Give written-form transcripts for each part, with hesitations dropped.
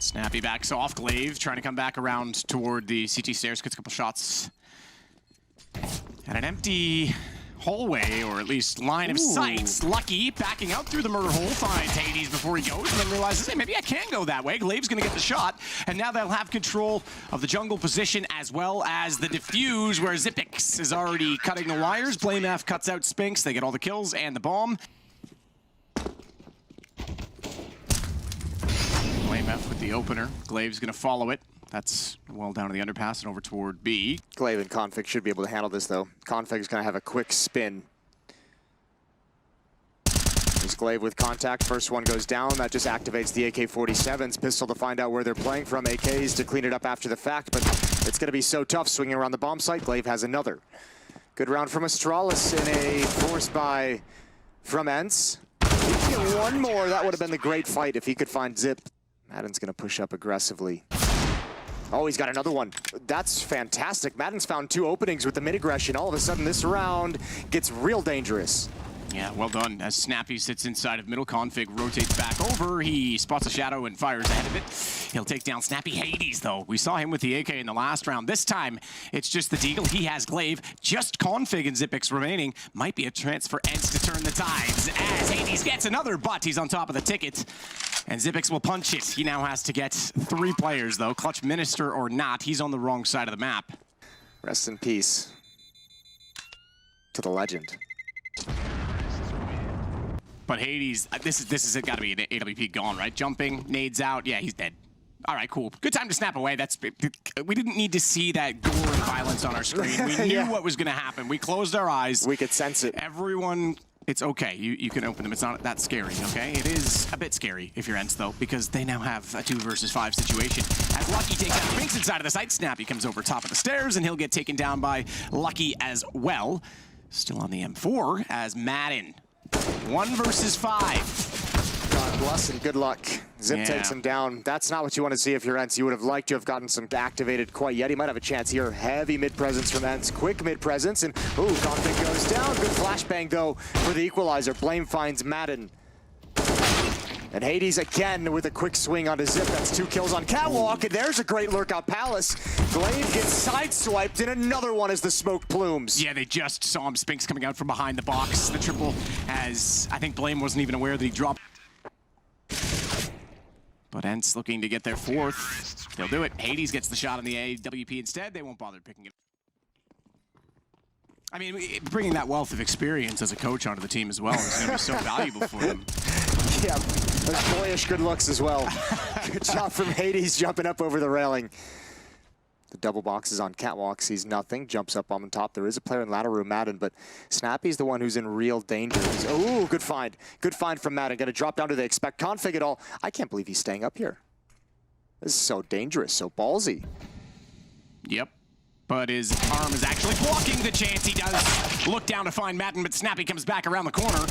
Snappy backs off. Glaive trying to come back around toward the CT stairs. Gets a couple shots. And an empty hallway, or at least line of sight. Lucky backing out through the murder hole, finds Hades before he goes, and then realizes, hey, maybe I can go that way. Glaive's gonna get the shot, and now they'll have control of the jungle position as well as the defuse, where Zipix is already cutting the wires. BlameF cuts out Spinks. They get all the kills and the bomb. BlameF with the opener. Glaive's gonna follow it. That's well down to the underpass and over toward B. Glaive and Config should be able to handle this, though. Config's going to have a quick spin. There's Glaive with contact. First one goes down. That just activates the AK-47's pistol to find out where they're playing from. AKs to clean it up after the fact, but it's going to be so tough swinging around the bomb site. Glaive has another. Good round from Astralis in a force buy from ENCE. If he could get one more, that would have been the great fight if he could find Zip. Madden's going to push up aggressively. Oh, he's got another one. That's fantastic. Madden's found two openings with the mid-aggression. All of a sudden, this round gets real dangerous. Yeah, well done. As Snappy sits inside of middle, Config rotates back over. He spots a shadow and fires ahead of it. He'll take down Snappy. Hades, though. We saw him with the AK in the last round. This time, it's just the Deagle. He has Glaive. Just Config and Zipix remaining. Might be a chance for ENCE to turn the tides. As Hades gets another, but he's on top of the ticket. And Zipix will punch it. He now has to get 3 players, though. Clutch Minister or not, he's on the wrong side of the map. Rest in peace to the legend. But Hades, this has got to be an AWP gone, right? Jumping, nades out. Yeah, he's dead. All right, cool. Good time to snap away. We didn't need to see that gore and violence on our screen. We knew what was going to happen. We closed our eyes. We could sense it. Everyone, it's okay. You can open them. It's not that scary, okay? It is a bit scary if you're ENCE, though, because they now have a 2 versus 5 situation. As Lucky takes out Spinks inside of the site, Snappy comes over top of the stairs, and he'll get taken down by Lucky as well. Still on the M4 as Madden. 1 versus 5. God bless and good luck. Zip takes him down. That's not what you want to see if you're ENCE. You would have liked to have gotten some activated quite yet. He might have a chance here. Heavy mid-presence from ENCE. Quick mid-presence. And, ooh, Config goes down. Good flashbang, though, for the equalizer. Blame finds Madden. And Hades again with a quick swing onto Zip. That's 2 kills on Catwalk. And there's a great lurk out Palace. Glaive gets sideswiped, and another one as the smoke plumes. Yeah, they just saw him. Spinks coming out from behind the box. The triple, as I think Blame wasn't even aware that he dropped. But ENCE looking to get their 4th. They'll do it. Hades gets the shot on the AWP instead. They won't bother picking it. I mean, bringing that wealth of experience as a coach onto the team as well is going to be so valuable for them. Yeah, those boyish good looks as well. Good job from Hades jumping up over the railing. The double box is on Catwalk, sees nothing, jumps up on top. There is a player in ladder room, Madden, but Snappy's the one who's in real danger. Oh, good find. Good find from Madden. Gonna drop down to they expect Config at all. I can't believe he's staying up here. This is so dangerous, so ballsy. Yep. But his arm is actually blocking the chance. He does look down to find Madden, but Snappy comes back around the corner,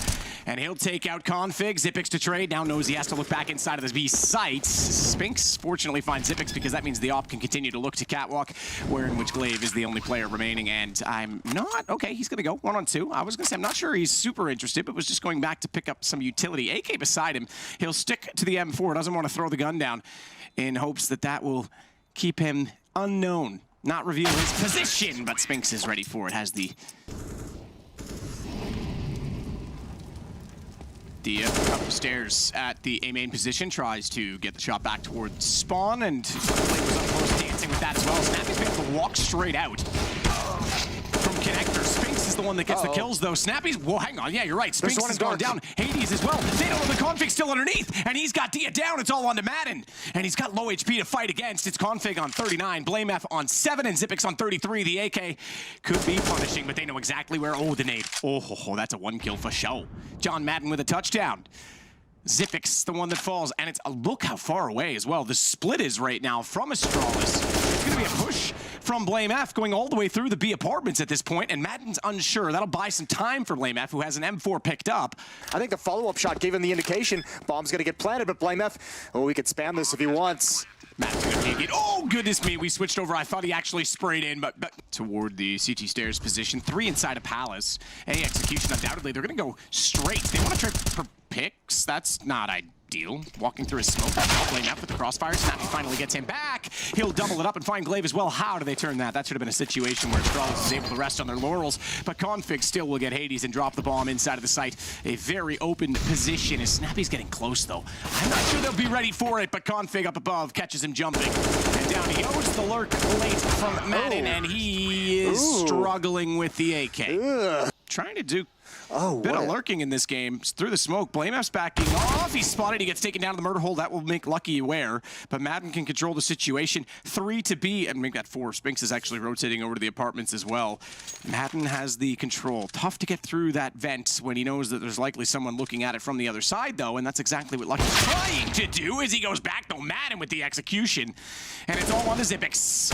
and he'll take out Config. Zipix to trade. Now knows he has to look back inside of the B site. Spinks fortunately finds Zipix because that means the op can continue to look to Catwalk, where in which Glaive is the only player remaining. And I'm not, okay, he's gonna go 1-on-2. I was gonna say, I'm not sure he's super interested, but was just going back to pick up some utility. AK beside him. He'll stick to the M4, doesn't want to throw the gun down in hopes that that will keep him unknown. Not reveal his position, but Spinks is ready for it. Has the upstairs at the A main position, tries to get the shot back towards spawn, and Blake was up close dancing with that as well. Snappy's been able to walk straight out from connector. Spinks is the one that gets the kills, though. Snappy's, whoa, hang on, yeah, you're right. Spinks is going down. Hades as well. They don't know the Config still underneath, and he's got Dia down. It's all onto Madden, and he's got low HP to fight against. It's Config on 39, BlameF on 7, and Zipix on 33. The AK could be punishing, but they know exactly where. Oh, the nade. Oh, that's a 1 kill for show. John Madden with a touchdown. Zipix, the one that falls, and it's look how far away as well. The split is right now from Astralis. It's going to be a push from BlameF going all the way through the B apartments at this point, and Madden's unsure. That'll buy some time for BlameF, who has an M4 picked up. I think the follow-up shot gave him the indication. Bomb's going to get planted, but BlameF, oh, he could spam this if he wants. Madden's going to take it. Oh, goodness me. We switched over. I thought he actually sprayed in, but toward the CT stairs position. 3 inside of Palace. A execution, undoubtedly. They're going to go straight. They want to try for picks. That's not deal. Walking through his smoke, playing up with the crossfire. Snappy finally gets him back. He'll double it up and find Glaive as well. How do they turn that? That should have been a situation where Astralis is able to rest on their laurels, but Config still will get Hades and drop the bomb inside of the site. A very open position as Snappy's getting close though. I'm not sure they'll be ready for it, but Config up above catches him jumping. And down he goes. The lurk late from Madden, and he is struggling with the AK. Trying to do a bit of lurking in this game. Through the smoke, BlameF's backing off. He's spotted. He gets taken down to the murder hole. That will make Lucky aware. But Madden can control the situation. 3 to B, and make that 4. Spinks is actually rotating over to the apartments as well. Madden has the control. Tough to get through that vent when he knows that there's likely someone looking at it from the other side, though, and that's exactly what Lucky's trying to do as he goes back, though. Madden with the execution. And it's all on the Zipix.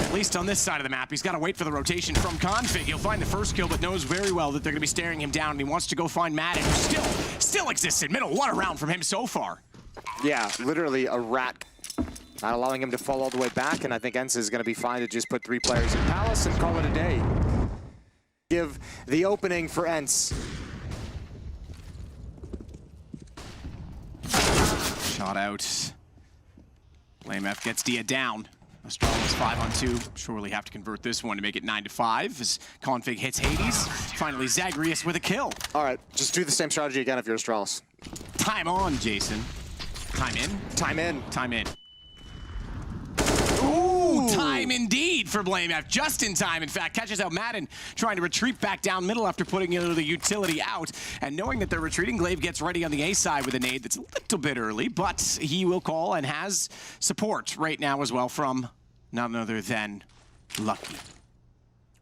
At least on this side of the map, he's got to wait for the rotation from Config. He'll find the first kill, but knows very well that they're going to be staring him down, and he wants to go find Madden, who still exists in middle. What a round from him so far. Yeah, literally a rat. Not allowing him to fall all the way back, and I think ENCE is going to be fine to just put 3 players in Palace and call it a day. Give the opening for ENCE. Shot out. BlameF gets Dia down. Astralis 5-on-2. Surely have to convert this one to make it 9-5 as Config hits Hades. Finally, Zagreus with a kill. All right, just do the same strategy again if you're Astralis. Time on, Jason. Time in? Time in. Time in. Ooh, time indeed for BlameF. Just in time, in fact. Catches out Madden trying to retreat back down middle after putting the utility out. And knowing that they're retreating, Glaive gets ready on the A side with a nade that's a little bit early, but he will call and has support right now as well from none other than Lucky.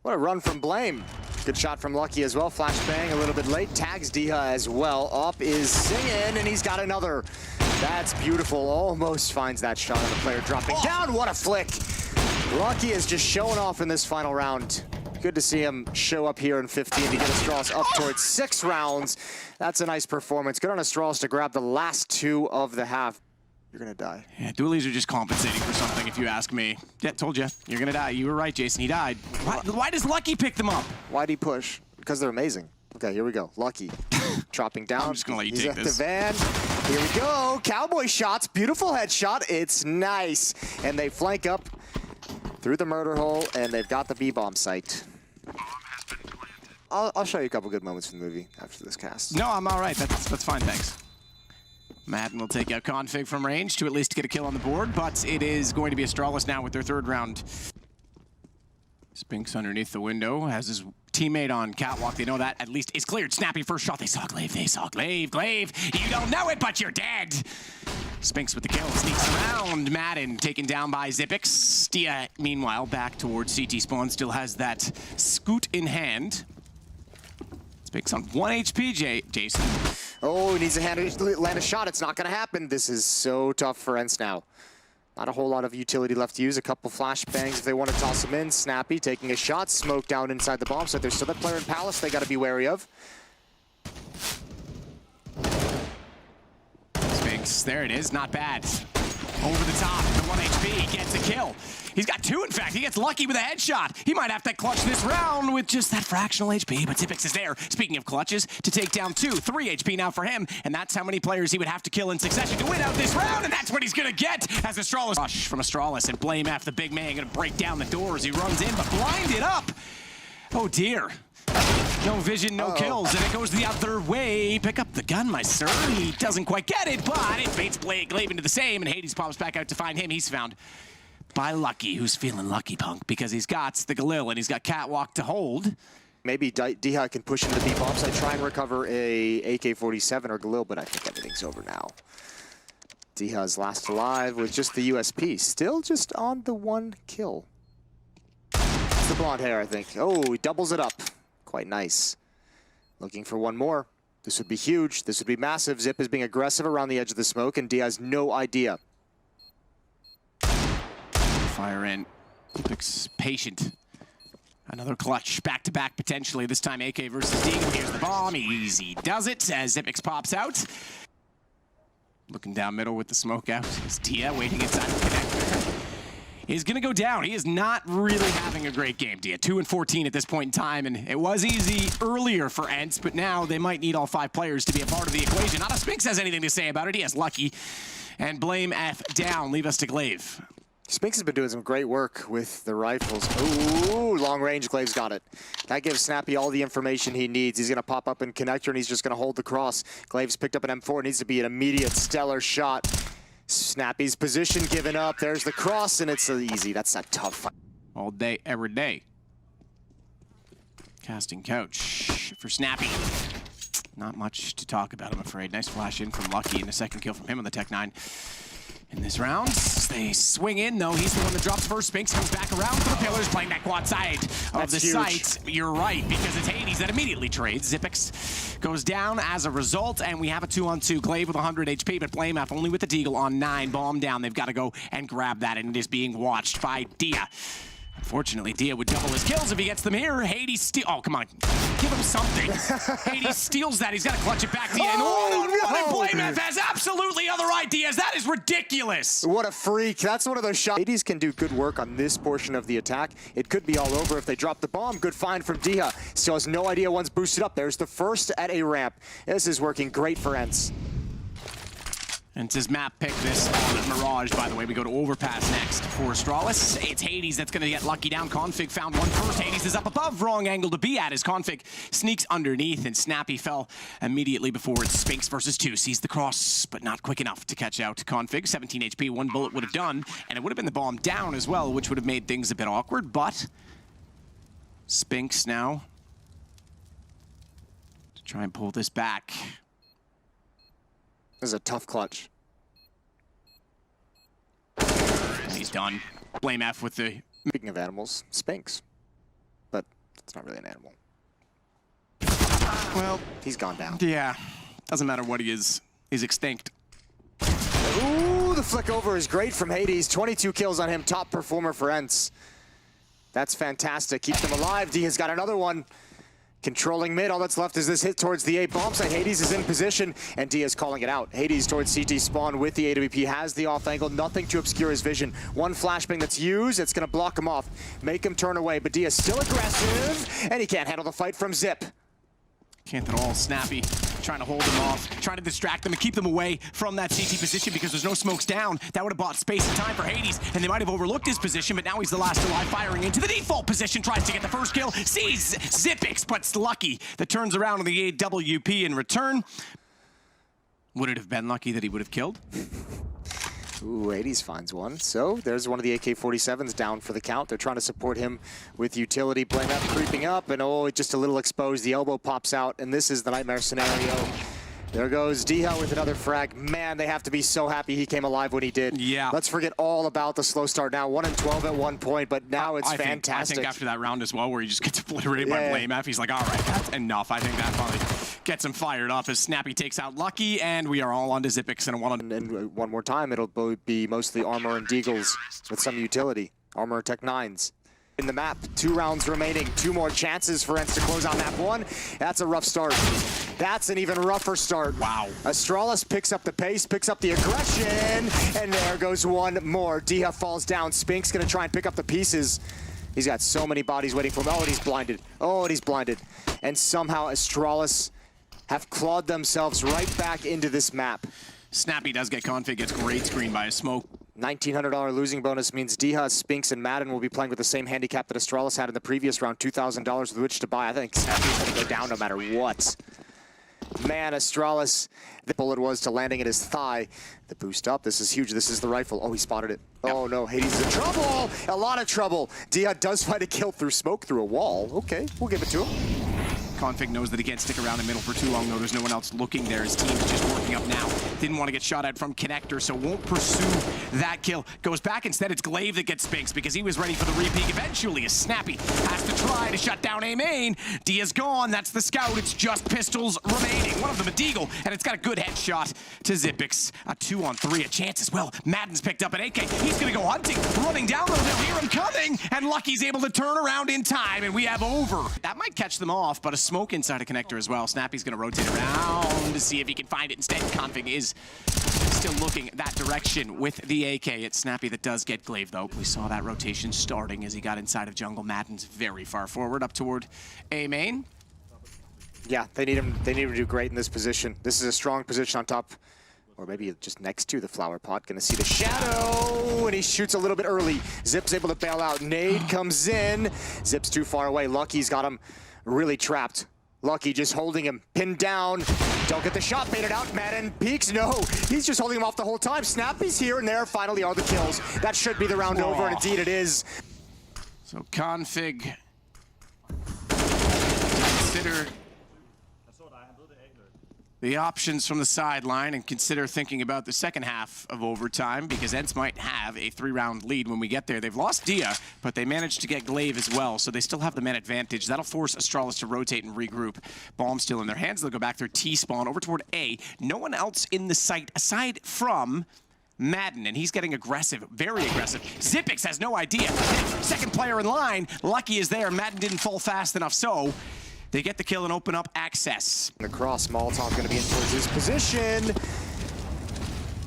What a run from Blame. Good shot from Lucky as well. Flashbang a little bit late. Tags Diha as well. Up is Singin', and he's got another. That's beautiful. Almost finds that shot of the player dropping down. What a flick. Lucky is just showing off in this final round. Good to see him show up here in 15 to get Astralis up towards 6 rounds. That's a nice performance. Good on Astralis to grab the last 2 of the half. You're gonna die. Yeah, dualies are just compensating for something, if you ask me. Yeah, told you. You're gonna die. You were right, Jason. He died. Why does Lucky pick them up? Why'd he push? Because they're amazing. Okay, here we go. Lucky. Chopping down. I'm just gonna let you He's take at this. the van. Here we go. Cowboy shots. Beautiful headshot. It's nice. And they flank up through the murder hole, and they've got the B-bomb site. I'll show you a couple good moments from the movie after this cast. No, I'm all right. That's fine, thanks. Madden will take out Config from range to at least get a kill on the board, but it is going to be Astralis now with their 3rd round. Spinks underneath the window, has his teammate on catwalk. They know that at least is cleared. Snappy first shot. They saw Glaive. They saw Glaive. Glaive, you don't know it, but you're dead. Spinks with the kill. Sneaks around. Madden taken down by Zipix. Dia, meanwhile, back towards CT spawn. Still has that scoot in hand. Spinks on 1 HP, Jason. Oh, he needs to land a shot. It's not going to happen. This is so tough for ENCE now. Not a whole lot of utility left to use. A couple flashbangs if they want to toss him in. Snappy taking a shot. Smoke down inside the bomb site. There's still that player in Palace they got to be wary of. Spinks, there it is. Not bad. Over the top, the 1 HP gets a kill. He's got 2, in fact. He gets lucky with a headshot. He might have to clutch this round with just that fractional HP, but Zipix is there. Speaking of clutches, to take down 2, 3 HP now for him, and that's how many players he would have to kill in succession to win out this round, and that's what he's gonna get as Astralis. Rush from Astralis, and BlameF, the big man, gonna break down the door as he runs in, but blinded up. Oh dear. No vision, no kills, and it goes the other way. Pick up the gun, my sir. He doesn't quite get it, but it baits Glaive into the same, and Hades pops back out to find him. He's found by Lucky, who's feeling lucky, punk, because he's got the Galil, and he's got catwalk to hold. Maybe Diha can push into the B-bomb site, try and recover a AK-47 or Galil, but I think everything's over now. Diha's last alive with just the USP. Still just on the 1 kill. It's the blonde hair, I think. Oh, he doubles it up. Quite nice. Looking for 1 more. This would be huge. This would be massive. Zip is being aggressive around the edge of the smoke, and Dia has no idea. Fire in. Zipix patient. Another clutch, back-to-back potentially. This time AK versus Deagle. Here's the bomb. Easy does it as Zipix pops out. Looking down middle with the smoke out. Is Dia waiting inside the connector. is going to go down. He is not really having a great game, Dia. 2 and 14 at this point in time, and it was easy earlier for ENCE, but now they might need all 5 players to be a part of the equation. Not a Spinks has anything to say about it. He has Lucky, and blame F down. Leave us to Glaive. Spinks has been doing some great work with the rifles. Ooh, long range, Glaive's got it. That gives Snappy all the information he needs. He's gonna pop up in connector and he's just gonna hold the cross. Glaive's picked up an M4, it needs to be an immediate stellar shot. Snappy's position given up, there's the cross and it's easy. That's a tough fight. All day, every day. Casting couch for Snappy. Not much to talk about, I'm afraid. Nice flash in from Lucky and a second kill from him on the Tech 9. In this round, they swing in though. He's the one that drops first. Spinks comes back around for the pillars, playing that quad side of the site. You're right, because it's Hades that immediately trades. Zipix goes down as a result, and we have a 2-on-2. Glaive with 100 HP, but Blame F only with the Deagle on 9. Bomb down. They've got to go and grab that, and it is being watched by Dia. Unfortunately, Dia would double his kills if he gets them here. Hades steal. Oh, come on. Give him something. Hades steals that. He's got to clutch it back. Dia, and Blame F has absolutely other ideas. That is ridiculous. What a freak. That's one of those shots. Hades can do good work on this portion of the attack. It could be all over if they drop the bomb. Good find from Dia. Still has no idea one's boosted up. There's the first at a ramp. This is working great for ENCE. ENCE's map pick this on Mirage, by the way. We go to Overpass next for Astralis. It's Hades that's going to get Lucky down. Config found one first. Hades is up above. Wrong angle to be at as Config sneaks underneath, and Snappy fell immediately before it's Spinks versus 2. Sees the cross, but not quick enough to catch out Config. 17 HP, 1 bullet would have done, and it would have been the bomb down as well, which would have made things a bit awkward, but Spinks now to try and pull this back. This is a tough clutch. He's done. Blame F with the... Speaking of animals, Spinks. But it's not really an animal. Well, he's gone down. Yeah. Doesn't matter what he is. He's extinct. Ooh, the flick over is great from Hades. 22 kills on him. Top performer for ENCE. That's fantastic. Keeps them alive. D has got another one. Controlling mid, all that's left is this hit towards the A bomb site. Hades is in position, and Dia's calling it out. Hades towards CT spawn with the AWP, has the off angle, nothing to obscure his vision. One flashbang that's used, it's gonna block him off, make him turn away, but Dia's still aggressive, and he can't handle the fight from Zip. Can't at all. Snappy trying to hold them off, trying to distract them and keep them away from that CT position because there's no smokes down. That would have bought space and time for Hades, and they might have overlooked his position, but now he's the last alive, firing into the default position, tries to get the first kill, sees Zipix, but it's Lucky that turns around on the AWP in return. Would it have been Lucky that he would have killed? Ooh, Hades finds one. So there's one of the AK-47s down for the count. They're trying to support him with utility. Blame F creeping up, and oh, just a little exposed. The elbow pops out, and this is the nightmare scenario. There goes Diha with another frag. Man, they have to be so happy he came alive when he did. Yeah. Let's forget all about the slow start now. 1 and 12 at one point, but now it's fantastic. I think after that round as well, where he just gets obliterated by Blame F, he's like, all right, that's enough. I think that probably gets him fired up as Snappy takes out Lucky, and we are all on to Zipix and one more time, it'll be mostly armor and deagles with some utility. Armor Tech 9s. In the map, 2 rounds remaining, 2 more chances for ENCE to close out map 1. That's a rough start. That's an even rougher start. Wow. Astralis picks up the pace, picks up the aggression, and there goes one more. Diha falls down. Spinks gonna try and pick up the pieces. He's got so many bodies waiting for him. Oh, and he's blinded. Oh, and he's blinded. And somehow Astralis have clawed themselves right back into this map. Snappy does get Config, gets great screen by a smoke. $1,900 losing bonus means Diha, Spinks, and Madden will be playing with the same handicap that Astralis had in the previous round, $2,000 with which to buy. I think Snappy's going to go down no matter what. Man, Astralis, the bullet was to landing at his thigh. The boost up, this is huge. This is the rifle. Oh, he spotted it. Oh no, Hades is in trouble! A lot of trouble. Diha does find a kill through smoke through a wall. Okay, we'll give it to him. Config knows that he can't stick around in middle for too long, though. There's no one else looking there. His team is just working up now. Didn't want to get shot at from connector, so won't pursue that kill. Goes back instead. It's Glaive that gets Spinks because he was ready for the repeat. Eventually, as Snappy has to try to shut down A main. Dia's gone. That's the scout. It's just pistols remaining. One of them a deagle, and it's got a good headshot to Zipix. A 2-on-3, a chance as well. Madden's picked up an AK. He's going to go hunting, running down. They'll hear him coming, and Lucky's able to turn around in time, and we have over. That might catch them off, but a smoke inside a connector as well. Snappy's going to rotate around to see if he can find it. Instead, Config is still looking that direction with the AK. It's Snappy that does get Glaive, though. We saw that rotation starting as he got inside of jungle. Madden's very far forward, up toward A main. Yeah, they need him to do great in this position. This is a strong position on top, or maybe just next to the flower pot. Gonna see the shadow, and he shoots a little bit early. Zip's able to bail out. Nade comes in. Zip's too far away. Lucky's got him really trapped. Lucky just holding him, pinned down. Don't get the shot baited out. Madden peeks. No, he's just holding him off the whole time. Snappy's here, and there finally are the kills. That should be the round over, and indeed it is. So Config consider the options from the sideline and consider thinking about the second half of overtime, because ENCE might have a 3-round lead when we get there. They've lost Dia, but they managed to get Glaive as well, so they still have the man advantage. That'll force Astralis to rotate and regroup. Bomb still in their hands. They'll go back their T-spawn over toward A. No one else in the site aside from Madden, and he's getting aggressive, very aggressive. Zipix has no idea. Second player in line. Lucky is there. Madden didn't fall fast enough, so they get the kill and open up access. The cross, Molotov going to be in towards his position.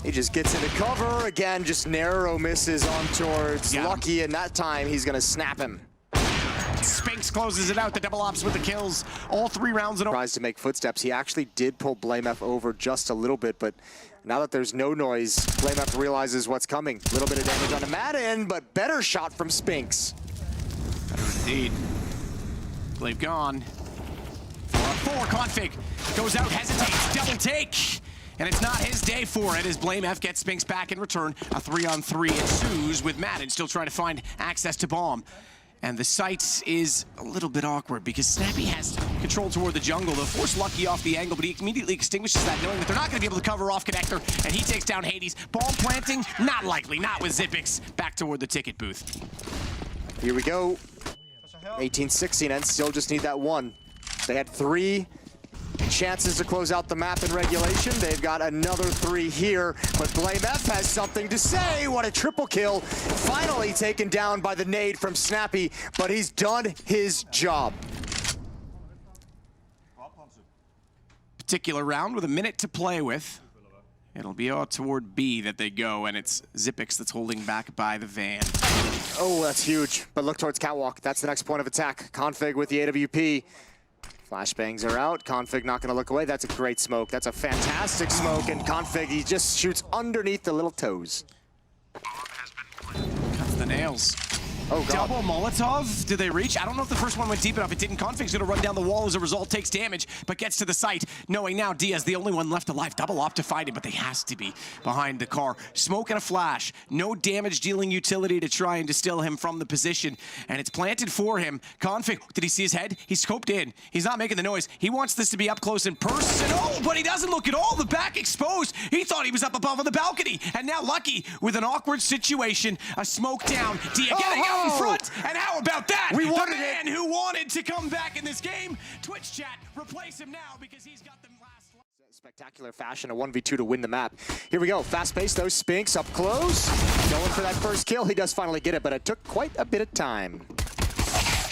He just gets into cover. Again, just narrow misses on towards Lucky, and that time he's going to snap him. Spinks closes it out. The double ops with the kills. All 3 rounds in a row. Tries to make footsteps. He actually did pull BlameF over just a little bit, but now that there's no noise, BlameF realizes what's coming. A little bit of damage on the Madden, but better shot from Spinks. Better indeed. Glaive gone. 4-4, Config goes out, hesitates, double take. And it's not his day for it as BlameF gets Spinks back in return. A 3-on-3 ensues with Madden still trying to find access to bomb. And the site is a little bit awkward because Snappy has control toward the jungle. They'll force Lucky off the angle, but he immediately extinguishes that, knowing that they're not going to be able to cover off connector, and he takes down Hades. Bomb planting, not likely, not with Zipix. Back toward the ticket booth. Here we go. 18-16, and still just need that one. They had 3 chances to close out the map in regulation. They've got another 3 here, but BlameF has something to say. What a triple kill. Finally taken down by the nade from Snappy, but he's done his job. Particular round with a minute to play with. It'll be out toward B that they go, and it's Zipix that's holding back by the van. Oh, that's huge. But look towards Catwalk. That's the next point of attack. Config with the AWP. Flashbangs are out. Config not going to look away. That's a great smoke. That's a fantastic smoke. And Config, he just shoots underneath the little toes. Cuts the nails. Oh, God. Double Molotov. Did they reach? I don't know if the first one went deep enough. It didn't. Config's going to run down the wall as a result, takes damage, but gets to the site, knowing now Diaz the only one left alive. Double op to find him, but they has to be behind the car. Smoke and a flash. No damage-dealing utility to try and distill him from the position, and it's planted for him. Config, did he see his head? He's scoped in. He's not making the noise. He wants this to be up close and personal, but he doesn't look at all. The back exposed. He thought he was up above on the balcony, and now Lucky with an awkward situation. A smoke down. Dia getting out in front, and how about that? We wanted the man who wanted to come back in this game. Twitch chat, replace him now because he's got them last. Spectacular fashion, a 1v2 to win the map. Here we go, fast pace, those Spinks up close. Going for that first kill. He does finally get it, but it took quite a bit of time.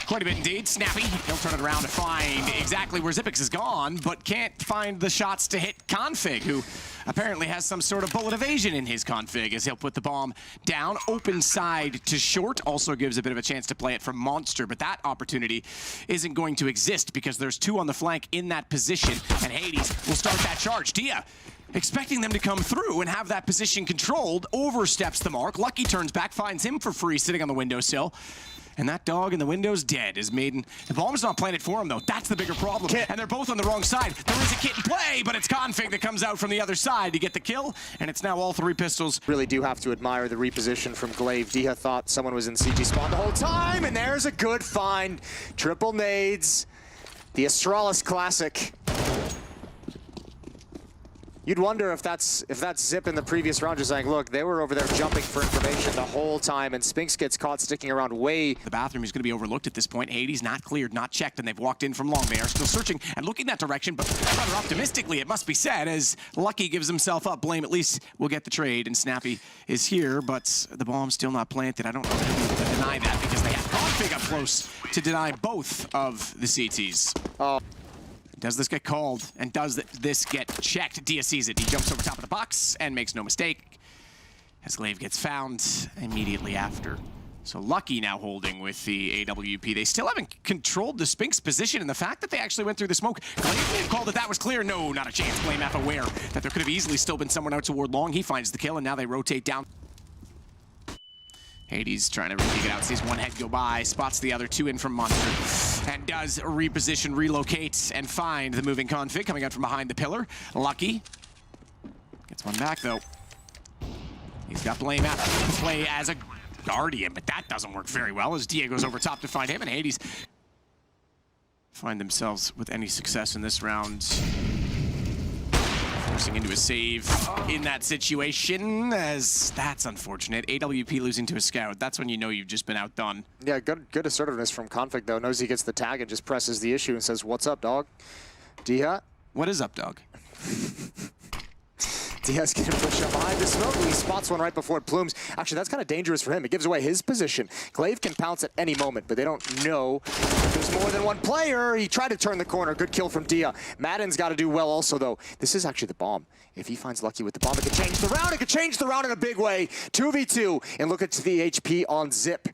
Quite a bit indeed. Snappy, he'll turn it around to find exactly where Zipix is gone, but can't find the shots to hit Config, who apparently has some sort of bullet evasion in his config as he'll put the bomb down. Open side to short, also gives a bit of a chance to play it from Monster, but that opportunity isn't going to exist because there's 2 on the flank in that position, and Hades will start that charge. Dia, expecting them to come through and have that position controlled, oversteps the mark. Lucky turns back, finds him for free sitting on the windowsill. And that dog in the window's dead as Maiden. The bomb's not planted for him, though. That's the bigger problem. And they're both on the wrong side. There is a kit in play, but it's Config that comes out from the other side to get the kill. And it's now all 3 pistols. Really do have to admire the reposition from Glaive. Dia thought someone was in CG spawn the whole time, and there's a good find. Triple nades. The Astralis classic. You'd wonder if that's Zip in the previous round just saying, look, they were over there jumping for information the whole time, and Spinks gets caught sticking around way. The bathroom is going to be overlooked at this point. Hades not cleared, not checked, and they've walked in from long. They are still searching and looking that direction, but rather optimistically, it must be said, as Lucky gives himself up. Blame at least will get the trade, and Snappy is here, but the bomb's still not planted. I don't know if they deny that because they have Config up close to deny both of the CTs. Oh, Does this get called? And does this get checked? Dia sees it. He jumps over top of the box and makes no mistake. As Glaive gets found immediately after. So Lucky now holding with the AWP. They still haven't controlled the Spinks position, and the fact that they actually went through the smoke. Glaive called that was clear. No, not a chance. BlameF aware that there could have easily still been someone out toward long. He finds the kill, and now they rotate down. Hades trying to dig it out, sees one head go by, spots the other two in from Monster, and does reposition, relocate, and find the moving config coming out from behind the pillar. Lucky gets one back, though. He's got BlameF to play as a Guardian, but that doesn't work very well as Dia goes over top to find him, and Hades find themselves with any success in this round. Forcing into a save in that situation, as that's unfortunate. AWP losing to a scout, that's when you know you've just been outdone. Yeah, good assertiveness from Config, though. Knows he gets the tag and just presses the issue and says, "What's up, dog?" Dia? What is up, dog? Diaz gonna push up behind the smoke. He spots one right before it plumes. Actually, that's kind of dangerous for him. It gives away his position. Glaive can pounce at any moment, but they don't know if there's more than one player. He tried to turn the corner. Good kill from Dia. Madden's got to do well also, though. This is actually the bomb. If he finds Lucky with the bomb, it could change the round. It could change the round in a big way. 2v2, and look at the HP on Zip.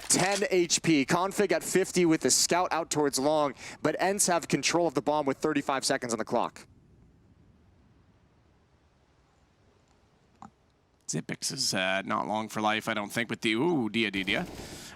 10 HP. Config at 50 with the scout out towards long, but ENCE have control of the bomb with 35 seconds on the clock. Zipix is not long for life, I don't think, with the... Ooh, Dia.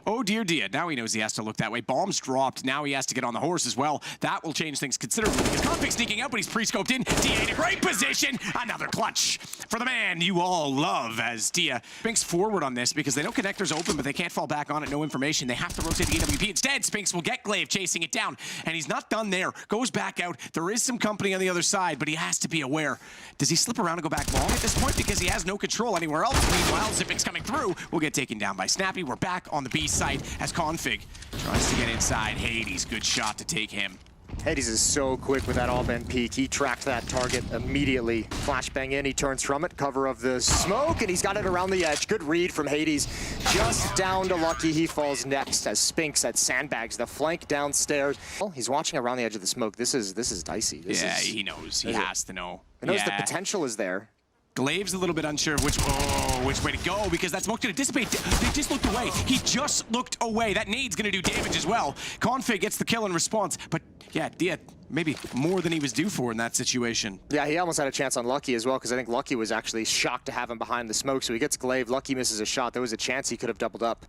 Oh, dear Dia. Now he knows he has to look that way. Bombs dropped. Now he has to get on the horse as well. That will change things considerably because Config sneaking out, but he's pre-scoped in. Dia in a great position. Another clutch for the man you all love as Dia Spinks forward on this because they know connector's open, but they can't fall back on it. No information. They have to rotate the AWP. Instead, Spinks will get Glaive chasing it down, and he's not done there. Goes back out. There is some company on the other side, but he has to be aware. Does he slip around and go back long at this point because he has no control anywhere else? Meanwhile, Zipix coming through will get taken down by Snappy. We're back on the B site as Config tries to get inside. Hades, good shot to take him. Hades is so quick with that all-bend peek. He tracked that target immediately. Flashbang in, he turns from it, cover of the smoke, and he's got it around the edge. Good read from Hades. Just down to Lucky, he falls next as Spinks at sandbags the flank downstairs. Well, he's watching around the edge of the smoke. This is dicey. He knows. He has to know. He knows the potential is there. Glaive's a little bit unsure of which way to go because that smoke didn't dissipate. They just looked away. He just looked away. That nade's gonna do damage as well. Config gets the kill in response, but yeah, Dia maybe more than he was due for in that situation. Yeah, he almost had a chance on Lucky as well because I think Lucky was actually shocked to have him behind the smoke, so he gets Glaive. Lucky misses a shot. There was a chance he could have doubled up.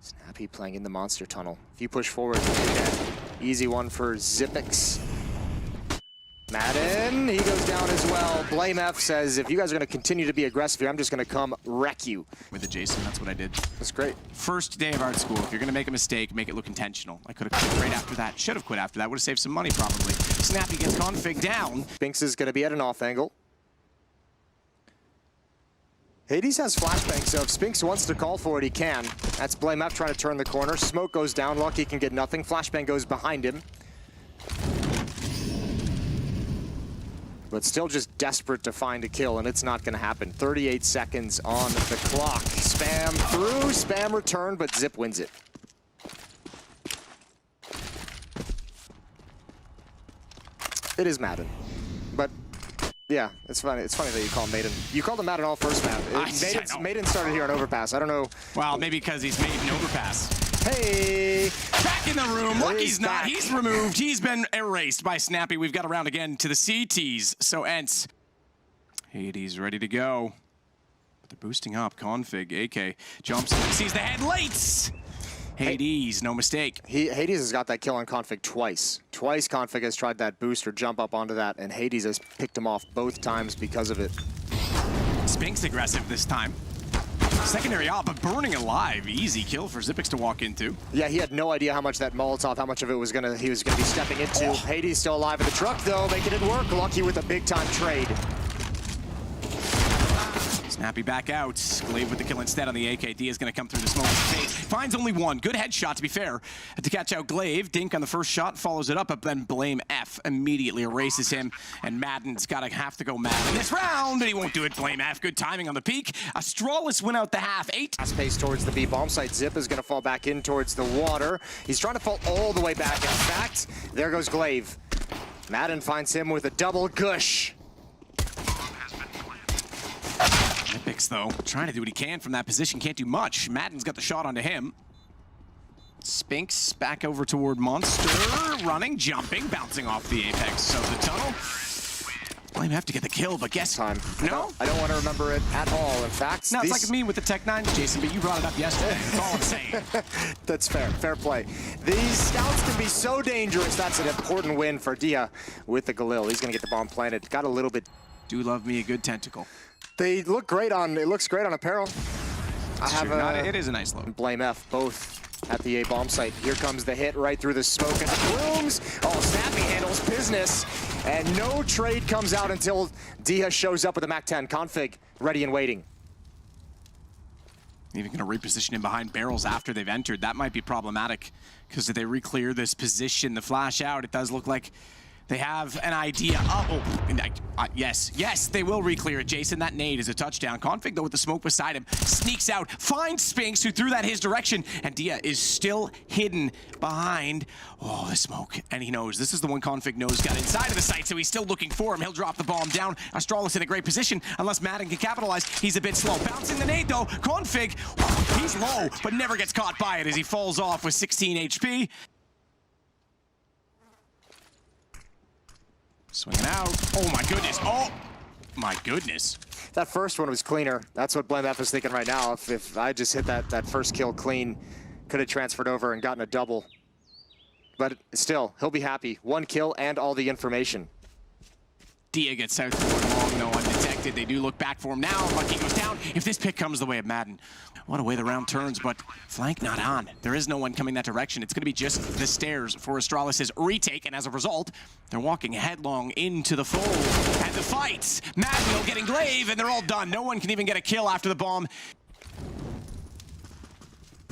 Snappy playing in the monster tunnel. If you push forward, easy one for Zipix. Madden, he goes down as well. BlameF says, if you guys are going to continue to be aggressive here, I'm just going to come wreck you. With the Jason, that's what I did. That's great. First day of art school, if you're going to make a mistake, make it look intentional. I could have quit right after that. Should have quit after that. Would have saved some money, probably. Snappy gets Config down. Spinks is going to be at an off angle. Hades has flashbang, so if Spinks wants to call for it, he can. That's BlameF trying to turn the corner. Smoke goes down. Lucky can get nothing. Flashbang goes behind him. But still just desperate to find a kill, and it's not going to happen. 38 seconds on the clock. Spam through, spam return, but Zip wins it. It is Madden. But, yeah, it's funny. It's funny that you call him Maiden. You called him Madden all first map. Maiden started here on Overpass. I don't know. Well, maybe because he's made an Overpass. Hey! Back in the room. Lucky's not. Back. He's removed. He's been erased by Snappy. We've got around again to the CTs. So ENCE. Hades ready to go. But they're boosting up. Config. AK jumps. Sees the headlights. Hades, no mistake. Hades has got that kill on Config twice. Twice Config has tried that boost or jump up onto that, and Hades has picked him off both times because of it. Spinks aggressive this time. Secondary op, but burning alive. Easy kill for Zipix to walk into. Yeah, he had no idea how much that Molotov, how much of it he was gonna be stepping into. Hades still alive in the truck though, making it work. Lucky with a big time trade. Snappy back out. Glaive with the kill instead on the AK. D is going to come through the smoke. Finds only one. Good headshot, to be fair, to catch out Glaive. Dink on the first shot, follows it up, but then Blame F immediately erases him, and Madden's got to have to go mad in this round, but he won't do it. Blame F, good timing on the peak. Astralis win out the half. 8. Fast pace towards the B bomb site. Zip is going to fall back in towards the water. He's trying to fall all the way back. In fact, there goes Glaive. Madden finds him with a double gush. Epics, though, trying to do what he can from that position. Can't do much. Madden's got the shot onto him. Spinks back over toward Monster. Running, jumping, bouncing off the apex of the tunnel. Blame have to get the kill, but guess Time. No? I don't want to remember it at all. In fact, No, it's like me with the Tech 9, Jason, but you brought it up yesterday. That's all I'm saying. That's fair. Fair play. These scouts can be so dangerous. That's an important win for Dia with the Galil. He's going to get the bomb planted. Got a little bit. Do love me a good tentacle. They look great on. It looks great on apparel. It is a nice load. Blame F both at the A bomb site. Here comes the hit right through the smoke and the plumes. Oh, Snappy handles business, and no trade comes out until Dia shows up with a MAC-10 config ready and waiting. Even going to reposition him behind barrels after they've entered. That might be problematic because if they re-clear this position, the flash out, it does look like they have an idea of, yes, they will re-clear it, Jason. That nade is a touchdown. Config, though, with the smoke beside him, sneaks out, finds Spinks, who threw that his direction, and Dia is still hidden behind, the smoke. And he knows, this is the one Config knows got inside of the site, so he's still looking for him. He'll drop the bomb down. Astralis in a great position, unless Madden can capitalize. He's a bit slow. Bouncing the nade, though. Config, he's low, but never gets caught by it as he falls off with 16 HP. Swinging out. Oh my goodness. Oh my goodness. That first one was cleaner. That's what Blame F is thinking right now. If I just hit that first kill clean, could have transferred over and gotten a double. But still, he'll be happy. 1 kill and all the information. Dia gets out long, no undetected. They do look back for him now. Lucky goes down. If this pick comes the way of Madden, what a way the round turns, but flank not on. There is no one coming that direction. It's going to be just the stairs for Astralis' retake, and as a result, they're walking headlong into the fold. And the fights, Madden getting Glaive, and they're all done. No one can even get a kill after the bomb.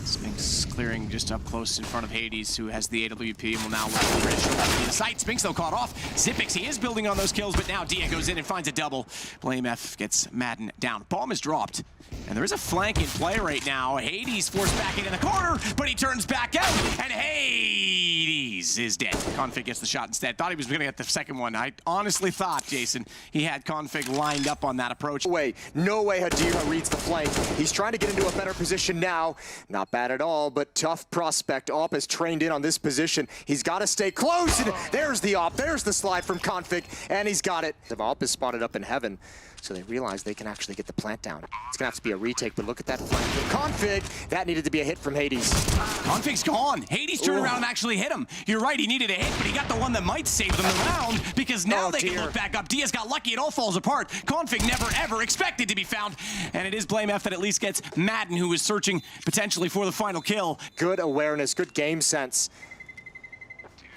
Spinks clearing just up close in front of Hades, who has the AWP and will now let the bridge the site. Spinks, though, caught off. Zipix, he is building on those kills, but now Dia goes in and finds a double. Blame F gets Madden down. Bomb is dropped, and there is a flank in play right now. Hades forced back into the corner, but he turns back out, and Hades is dead. Config gets the shot instead. Thought he was going to get the second one. I honestly thought, Jason, he had Config lined up on that approach. No way Hadira reads the flank. He's trying to get into a better position now. Not bad at all, but tough prospect. Op is trained in on this position. He's got to stay close, and there's the Op. There's the slide from Config, and he's got it. The Op is spotted up in heaven, so they realize they can actually get the plant down. It's going to have to be a retake, but look at that flank from Config. That needed to be a hit from Hades. Config's gone. Hades turned around and actually hit him. You're right, he needed a hit, but he got the one that might save them the round, because now they can look back up. Diaz got lucky, it all falls apart. Config never ever expected to be found, and it is Blame F that at least gets Madden, who is searching potentially for the final kill. Good awareness, good game sense.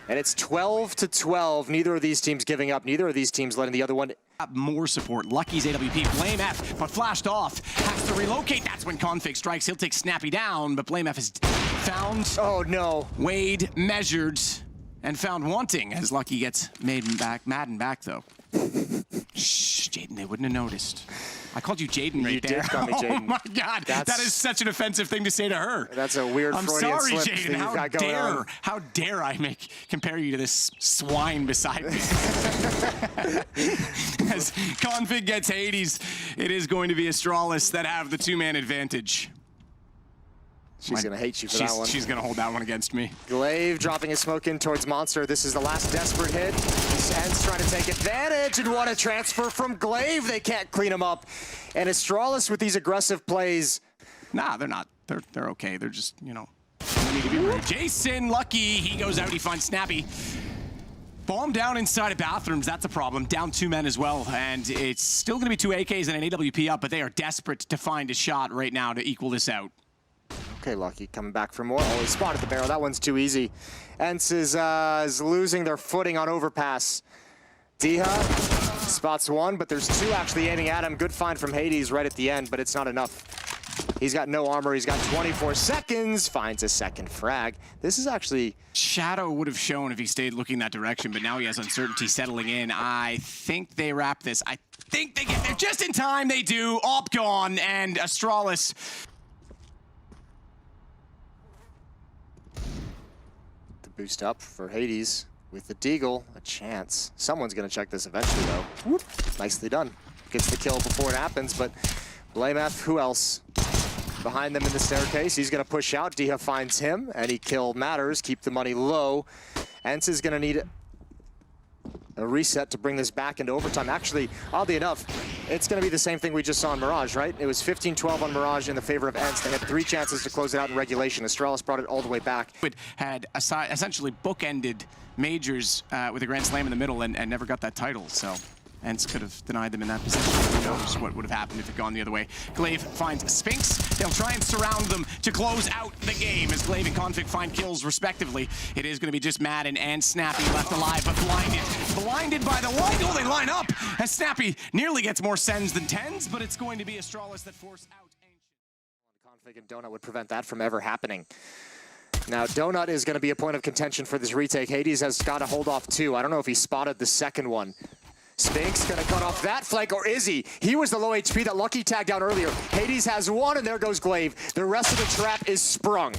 And it's 12-12. Neither of these teams giving up. Neither of these teams letting the other one. More support. Lucky's AWP. Blame F, but flashed off. Has to relocate. That's when Config strikes. He'll take Snappy down, but Blame F is found. Oh no. Weighed, measured, and found wanting as Lucky gets Madden back, though. Shh, Jaden, they wouldn't have noticed. I called you Jaden right there. You did call me Jaden. Oh my God, that is such an offensive thing to say to her. That's a weird Freudian slip. I'm sorry, Jaden. How dare I compare you to this swine beside me? As Config gets Hades, it is going to be Astralis that have the 2-man advantage. She's going to hate you for that one. She's going to hold that one against me. Glaive dropping a smoke in towards Monster. This is the last desperate hit. ENCE trying to take advantage, and what a transfer from Glaive. They can't clean him up. And Astralis with these aggressive plays. Nah, they're not. They're okay. They're just, you know, they need to be rude. Jason, Lucky, he goes out, he finds Snappy. Bomb down inside of bathrooms, that's a problem. Down 2 men as well, and it's still going to be 2 AKs and an AWP up, but they are desperate to find a shot right now to equal this out. Okay, Lucky coming back for more. Oh, he spotted the barrel. That one's too easy. ENCE is losing their footing on overpass. Diha Spots one, but there's two actually aiming at him. Good find from Hades right at the end, but it's not enough. He's got no armor. He's got 24 seconds. Finds a second frag. This is actually... Shadow would have shown if he stayed looking that direction, but now he has uncertainty settling in. I think they wrap this. I think they get there just in time. They do. Op gone, and Astralis... The boost up for Hades with the Deagle. A chance. Someone's going to check this eventually, though. Whoop. Nicely done. Gets the kill before it happens, but Blamef, who else? Behind them in the staircase. He's going to push out. Diha finds him. Any kill matters. Keep the money low. ENCE is going to need a reset to bring this back into overtime. Actually, oddly enough, it's going to be the same thing we just saw in Mirage, right? It was 15-12 on Mirage in the favor of ENCE. They had 3 chances to close it out in regulation. Astralis brought it all the way back. It had essentially bookended majors with a Grand Slam in the middle and never got that title, so ENCE could have denied them in that position. Who knows what would have happened if it gone the other way. Glaive finds Spinks. They'll try and surround them to close out the game as Glaive and Config find kills respectively. It is going to be just Madden and Snappy left alive, but blinded by the light. Oh, they line up as Snappy nearly gets more sends than tens, but it's going to be Astralis that force out Ancient. Config and Donut would prevent that from ever happening. Now, Donut is going to be a point of contention for this retake. Hades has got to hold off 2. I don't know if he spotted the second one. Spinks gonna cut off that flank, or is he? He was the low HP that Lucky tagged down earlier. Hades has 1, and there goes Glaive. The rest of the trap is sprung.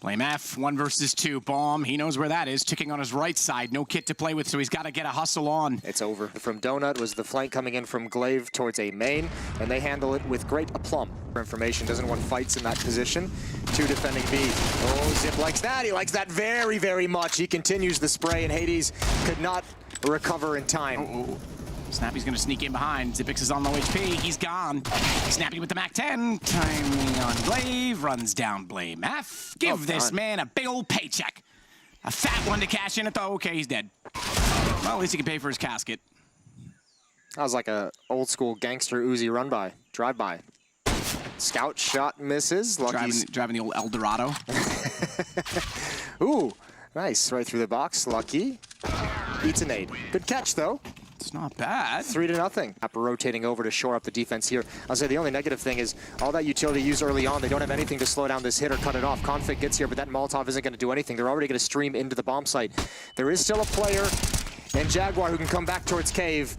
Blamef, 1 versus 2. Bomb, he knows where that is. Ticking on his right side. No kit to play with, so he's got to get a hustle on. It's over. From Donut was the flank coming in from Glaive towards A main, and they handle it with great aplomb. For information, doesn't want fights in that position. 2 defending B. Oh, Zip likes that. He likes that very, very much. He continues the spray, and Hades could not recover in time. Snappy's gonna sneak in behind. Zipix is on low HP. He's gone. Snappy with the Mac 10. Timing on Glaive. Runs down Blamef. Give this man a big old paycheck. A fat one to cash in at the... Okay, he's dead. Well, at least he can pay for his casket. That was like a old school gangster Uzi run by. Drive by. Scout shot misses. Lucky's driving the old Eldorado. Ooh, nice. Right through the box. Lucky. Eats a nade. Good catch, though. It's not bad. 3-0. Rotating over to shore up the defense here. I'll say the only negative thing is all that utility used early on, they don't have anything to slow down this hit or cut it off. Config gets here, but that Molotov isn't going to do anything. They're already going to stream into the bomb site. There is still a player in Jaguar who can come back towards Cave,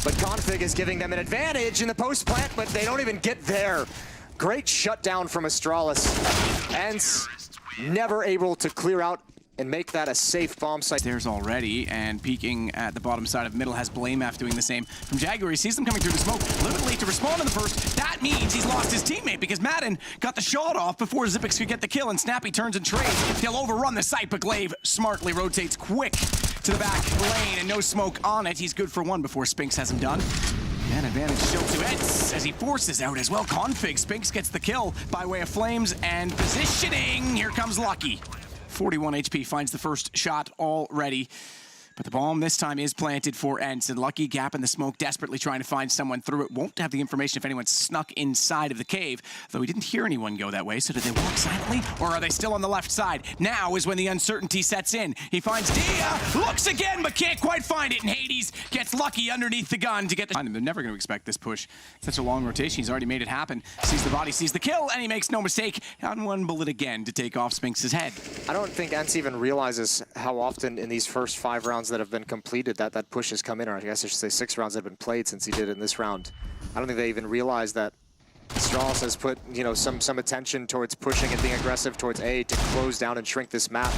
but Config is giving them an advantage in the post plant, but they don't even get there. Great shutdown from Astralis. ENCE never able to clear out and make that a safe bomb site. There's already, and peeking at the bottom side of middle has Blamef doing the same. From Jaguar, he sees them coming through the smoke. A little bit late to respond in the first. That means he's lost his teammate because Madden got the shot off before Zipix could get the kill, and Snappy turns and trades. They'll overrun the site, but Glaive smartly rotates quick to the back lane, and no smoke on it. He's good for 1 before Spinks has him done. And advantage still to ENCE as he forces out as well. Config, Spinks gets the kill by way of flames and positioning. Here comes Lucky. 41 HP finds the first shot already. But the bomb this time is planted for ENCE, and Lucky gap in the smoke, desperately trying to find someone through it. Won't have the information if anyone snuck inside of the cave, though he didn't hear anyone go that way. So did they walk silently, or are they still on the left side? Now is when the uncertainty sets in. He finds Dia, looks again, but can't quite find it, and Hades gets Lucky underneath the gun to get the... They're never going to expect this push. Such a long rotation, he's already made it happen. Sees the body, sees the kill, and he makes no mistake on 1 bullet again to take off Spinks' head. I don't think ENCE even realizes how often in these first 5 rounds that have been completed that push has come in, or I guess I should say 6 rounds have been played since he did it in this round. I don't think they even realize that Astralis has put, you know, some attention towards pushing and being aggressive towards A to close down and shrink this map.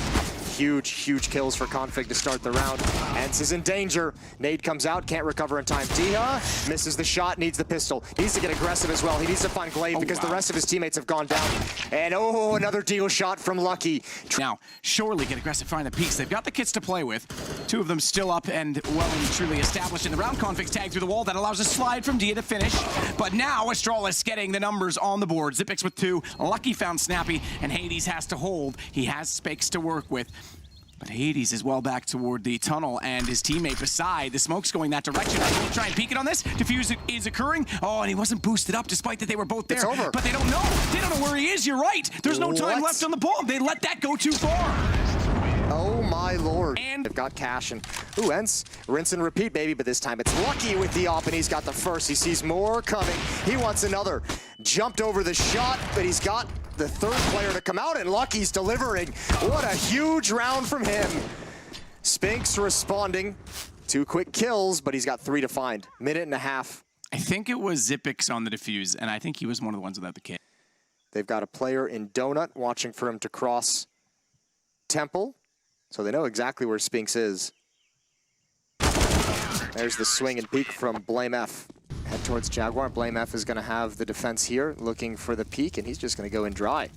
Huge kills for Config to start the round. ENCE is in danger. Nade comes out, can't recover in time. Diha misses the shot, needs the pistol. Needs to get aggressive as well. He needs to find Glaive because the rest of his teammates have gone down. And oh, another deal shot from Lucky. Now, surely get aggressive, find the peaks. They've got the kits to play with. 2 of them still up and well and truly established in the round. Config's tag through the wall. That allows a slide from Dia to finish. But now Astralis getting the numbers on the board. Zipix with 2. Lucky found Snappy, and Hades has to hold. He has Spikes to work with. But Hades is well back toward the tunnel, and his teammate beside. The smoke's going that direction. I will try and peek it on this. Diffuse is occurring. Oh, and he wasn't boosted up despite that they were both there. It's over. But they don't know. They don't know where he is. You're right. There's no time left on the bomb. They let that go too far. Oh my lord. And they've got cash and, ooh, ENCE, rinse and repeat, baby, but this time it's Lucky with the op, and he's got the first. He sees more coming. He wants another. Jumped over the shot, but he's got the third player to come out, and Lucky's delivering. What a huge round from him. Spinks responding. 2 quick kills, but he's got 3 to find. Minute and a half. I think it was Zipix on the defuse, and I think he was one of the ones without the kit. They've got a player in Donut watching for him to cross Temple, so they know exactly where Spinks is. There's the swing and peek from Blame F. Head towards Jaguar. Blame F is going to have the defense here, looking for the peek, and he's just going to go in dry.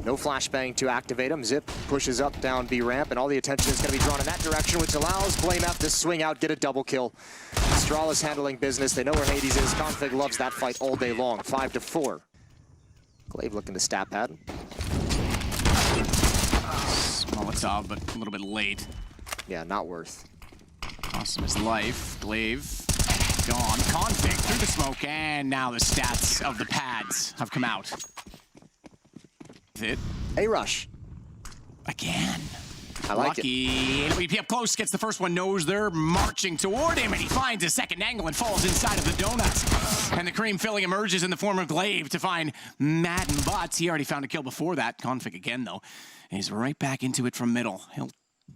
No flashbang to activate him. Zip pushes up, down B ramp, and all the attention is going to be drawn in that direction, which allows Blame F to swing out, get a double kill. Astralis handling business. They know where Hades is. Config loves that fight all day long. 5-4. Glaive looking to stat pad. Molotov, but a little bit late. Yeah, not worth. Awesome his life. Glaive gone. Config through the smoke, and now the stats of the pads have come out. It. A rush. Again. I like Lucky. NaVi up close, gets the first one, knows they're marching toward him, and he finds a second angle and falls inside of the donuts. And the cream filling emerges in the form of Glaive to find Madden Butts. He already found a kill before that. Config again, though. And he's right back into it from middle. He'll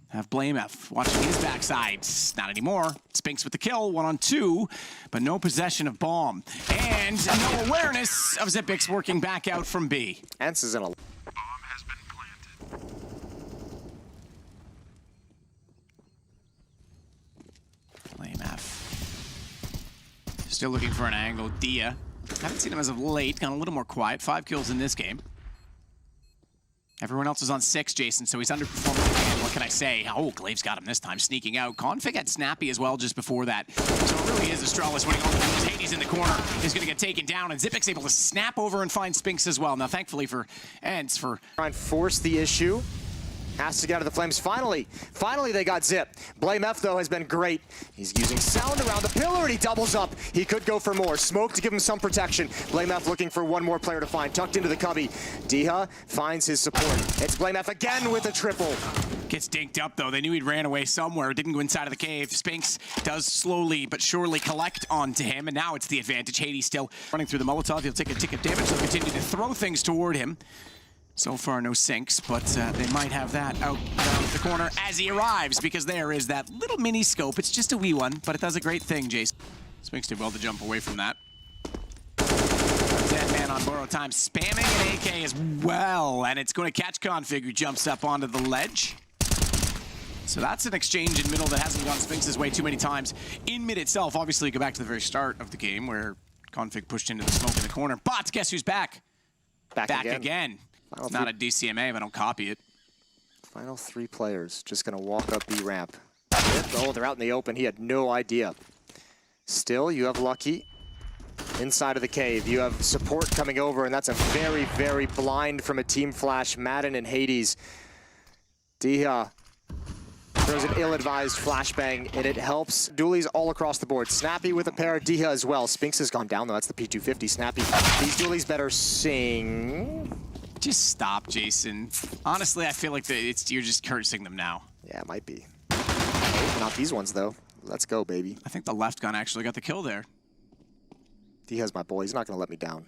have Blame F watching his backside. Not anymore. Spinks with the kill, 1-on-2, but no possession of bomb. And no awareness of Zipix working back out from B. ENCE is in a... Blame F. Still looking for an angle. Dia. Haven't seen him as of late. Gone a little more quiet. 5 kills in this game. Everyone else is on 6, Jason, so he's underperforming again. What can I say? Oh, Glaive's got him this time, sneaking out. Config had Snappy as well just before that. So it really is Astralis winning all the games. Hades in the corner is going to get taken down, and Zipix able to snap over and find Spinks as well. Now, thankfully for ENCE, for... Try and force the issue. Has to get out of the flames. Finally they got Zip. Blame F, though, has been great. He's using sound around the pillar, and he doubles up. He could go for more. Smoke to give him some protection. Blame F looking for one more player to find. Tucked into the cubby. Diha finds his support. It's Blame F again with a triple. Gets dinked up, though. They knew he'd ran away somewhere. Didn't go inside of the cave. Spinks does slowly but surely collect onto him, and now it's the advantage. Hades still running through the Molotov. He'll take a tick of damage. They'll continue to throw things toward him. So far, no sinks, but they might have that out around the corner as he arrives, because there is that little mini scope. It's just a wee one, but it does a great thing, Jason. Spinks did well to jump away from that. Dead man on borrow time, spamming an AK as well, and it's going to catch Config, who jumps up onto the ledge. So that's an exchange in middle that hasn't gone Spinks' way too many times. In mid itself, obviously, go back to the very start of the game where Config pushed into the smoke in the corner. But guess who's back? Back again. It's not a DCMA if I don't copy it. Final 3 players just going to walk up B ramp. Oh, they're out in the open. He had no idea. Still, you have Lucky inside of the cave. You have support coming over, and that's a very, very blind from a team flash. Madden and Hades. Diha throws an ill-advised flashbang, and it helps. Doolies all across the board. Snappy with a pair. Diha as well. Spinks has gone down, though. That's the P250. Snappy. These Doolies better sing. Just stop, Jason. Honestly, I feel like you're just cursing them now. Yeah, it might be. Oh, not these ones, though. Let's go, baby. I think the left gun actually got the kill there. He has my boy. He's not going to let me down.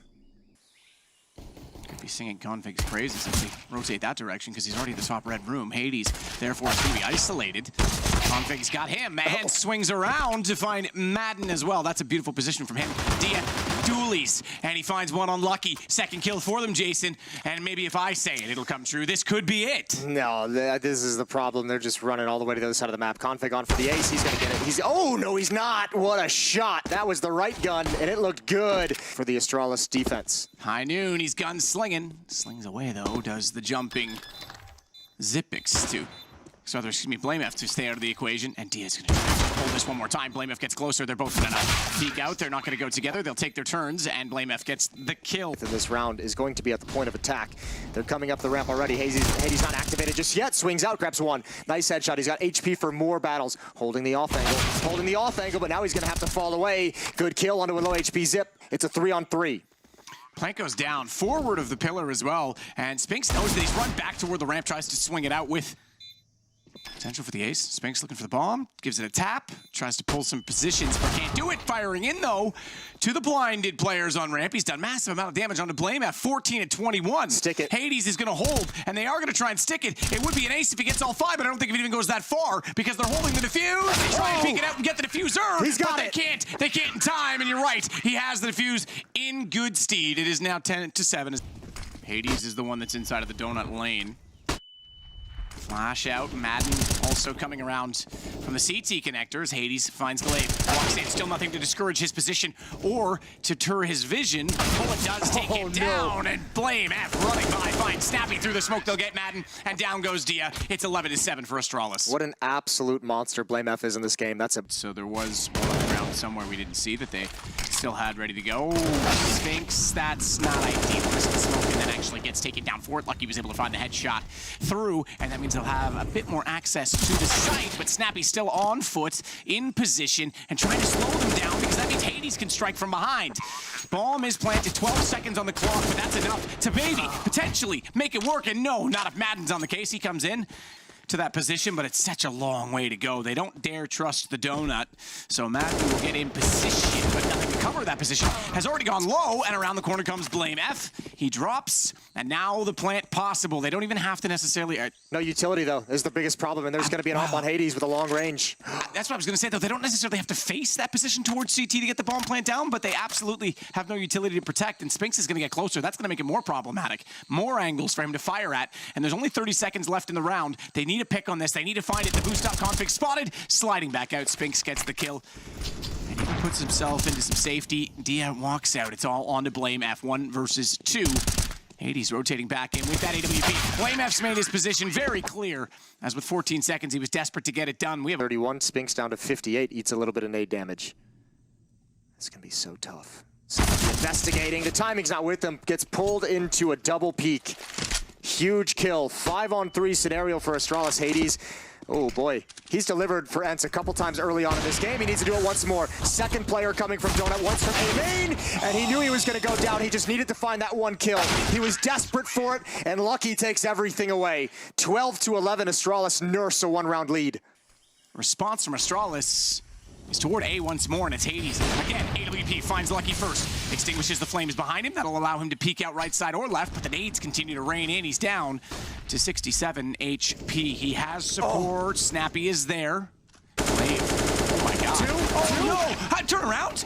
Could be singing Config's praises if they rotate that direction, because he's already in the top red room. Hades, therefore, is going to be isolated. Config's got him, and swings around to find Madden as well. That's a beautiful position from him. Dia Doolies, and he finds one on Lucky. Second kill for them, Jason. And maybe if I say it, it'll come true. This could be it. No, this is the problem. They're just running all the way to the other side of the map. Config on for the ace. He's going to get it. Oh, no, he's not. What a shot. That was the right gun, and it looked good for the Astralis defense. High noon, he's gun slinging. Slings away, though. Does the jumping Zipix to... So excuse me, Blame F to stay out of the equation, and Dia's gonna hold this one more time. Blame F gets closer, they're both gonna peek out, they're not gonna go together, they'll take their turns, and Blame F gets the kill. This round is going to be at the point of attack. They're coming up the ramp already. Hades not activated just yet, swings out, grabs one. Nice headshot, he's got HP for more battles. Holding the off angle, but now he's gonna have to fall away. Good kill onto a low HP Zip. It's a 3-on-3. Plank goes down, forward of the pillar as well, and Spinks knows that he's run back toward the ramp, tries to swing it out with Potential for the ace. Spinks looking for the bomb. Gives it a tap. Tries to pull some positions, but can't do it. Firing in, though, to the blinded players on ramp. He's done massive amount of damage onto Blame at 14 and 21. Stick it. Hades is going to hold, and they are going to try and stick it. It would be an ace if he gets all 5, but I don't think it even goes that far because they're holding the defuse. They try and peek it out and get the diffuser. He's got but it. They can't. They can't in time, and you're right. He has the defuse in good stead. It is now 10 to 7. Hades is the one that's inside of the donut lane. Flash out, Madden also coming around from the CT connectors. Hades finds Glaive, walks in, still nothing to discourage his position or to deter his vision. Bullet does take him down, and Blame F running by, finds Snappy through the smoke. They'll get Madden, and down goes Dia. It's 11 to 7 for Astralis. What an absolute monster Blame F is in this game. That's a... So there was one on the ground somewhere we didn't see that they still had ready to go. Spinks, that's not ideal. This is smoke, and then actually gets taken down for it. Lucky was able to find the headshot through, and that means they'll have a bit more access to the site, but Snappy's still on foot, in position, and trying to slow them down because that means Hades can strike from behind. Bomb is planted, 12 seconds on the clock, but that's enough to maybe, potentially, make it work, and no, not if Madden's on the case. He comes in to that position, but it's such a long way to go. They don't dare trust the donut, so Madden will get in position, but nothing to cover that position. Has already gone low, and around the corner comes Blame F. He drops, and now the plant possible. They don't even have to necessarily... No utility, though, is the biggest problem, and there's going to be an op on Hades with a long range. That's what I was going to say, though. They don't necessarily have to face that position towards CT to get the bomb plant down, but they absolutely have no utility to protect, and Spinks is going to get closer. That's going to make it more problematic. More angles for him to fire at, and there's only 30 seconds left in the round. They need a pick on this. They need to find it. The boost up config spotted. Sliding back out. Spinks gets the kill. And he puts himself into some safety. Dia walks out. It's all on to Blame F. 1 versus 2. Hades rotating back in with that AWP. Blame F's made his position very clear. As with 14 seconds, he was desperate to get it done. We have 31. Spinks down to 58. Eats a little bit of nade damage. It's going to be so tough. Investigating. The timing's not with him. Gets pulled into a double peek. Huge kill. 5-on-3 scenario for Astralis. Hades. Oh boy. He's delivered for ENCE a couple times early on in this game. He needs to do it once more. Second player coming from Donut, once from A main, and he knew he was going to go down. He just needed to find that one kill. He was desperate for it, and Lucky takes everything away. 12 to 11. Astralis nurse a one-round lead. Response from Astralis is toward A once more, and it's Hades. Again, AWP finds Lucky first. Extinguishes the flames behind him. That'll allow him to peek out right side or left, but the nades continue to rain in. He's down to 67 HP. He has support. Snappy is there. Glaive. Oh my god. Oh no! Turn around!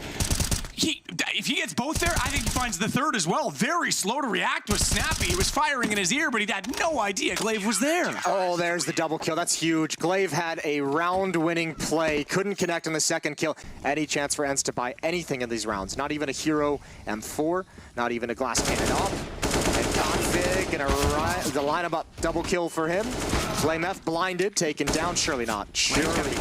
If he gets both there, I think he finds the third as well. Very slow to react with Snappy. He was firing in his ear, but he had no idea Glaive was there. Oh, there's the double kill. That's huge. Glaive had a round-winning play. Couldn't connect on the second kill. Any chance for ENCE to buy anything in these rounds. Not even a hero M4. Not even a glass cannon up. And config and the lineup up. Double kill for him. Blame F blinded. Taken down. Surely not. Surely.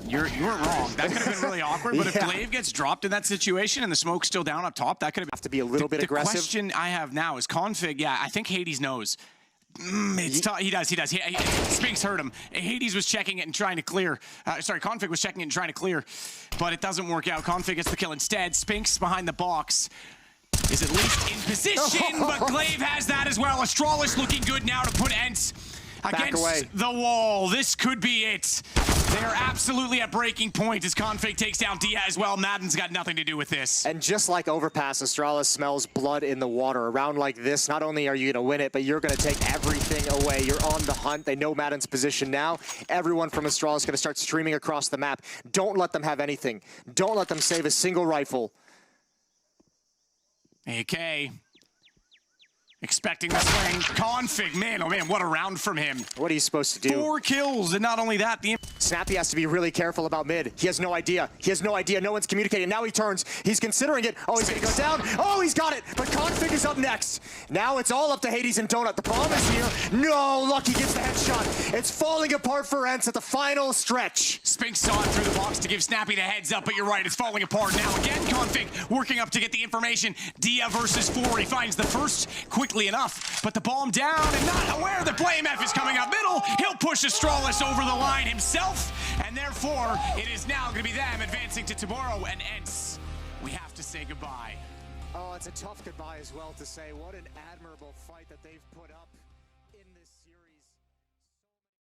You're wrong. That could have been really awkward, but if Glaive gets dropped in that situation and the smoke's still down up top, that could have to be a little bit aggressive. The question I have now is config. Yeah, I think Hades knows. He does. Spinks heard him. Hades was checking it and trying to clear. Config was checking it and trying to clear, but it doesn't work out. Config gets the kill instead. Spinks behind the box is at least in position, but Glaive has that as well. Astralis looking good now to put ENCE against the wall. This could be it. They are absolutely at breaking point as Config takes down Dia as well. Madden's got nothing to do with this. And just like Overpass, Astralis smells blood in the water. A round like this, not only are you going to win it, but you're going to take everything away. You're on the hunt. They know Madden's position now. Everyone from Astralis is going to start streaming across the map. Don't let them have anything. Don't let them save a single rifle. AK. Expecting the swing. Config, man, oh man, what a round from him. What are you supposed to do? 4 kills, and not only that, the... Snappy has to be really careful about mid. He has no idea. He has no idea. No one's communicating. Now he turns. He's considering it. Oh, he's going to go down. Oh, he's got it. But Config is up next. Now it's all up to Hades and Donut. The bomb is here. No, Lucky gets the headshot. It's falling apart for ENCE at the final stretch. Spinks saw it through the box to give Snappy the heads up, but you're right, it's falling apart now. Again, Config working up to get the information. Dia versus 4. He finds the first quickly enough, but the bomb down and not aware that Blame F is coming up middle. He'll push Astralis over the line himself, and therefore it is now going to be them advancing to tomorrow, and ENCE, we have to say goodbye. Oh, it's a tough goodbye as well to say. What an admirable fight that they've put up.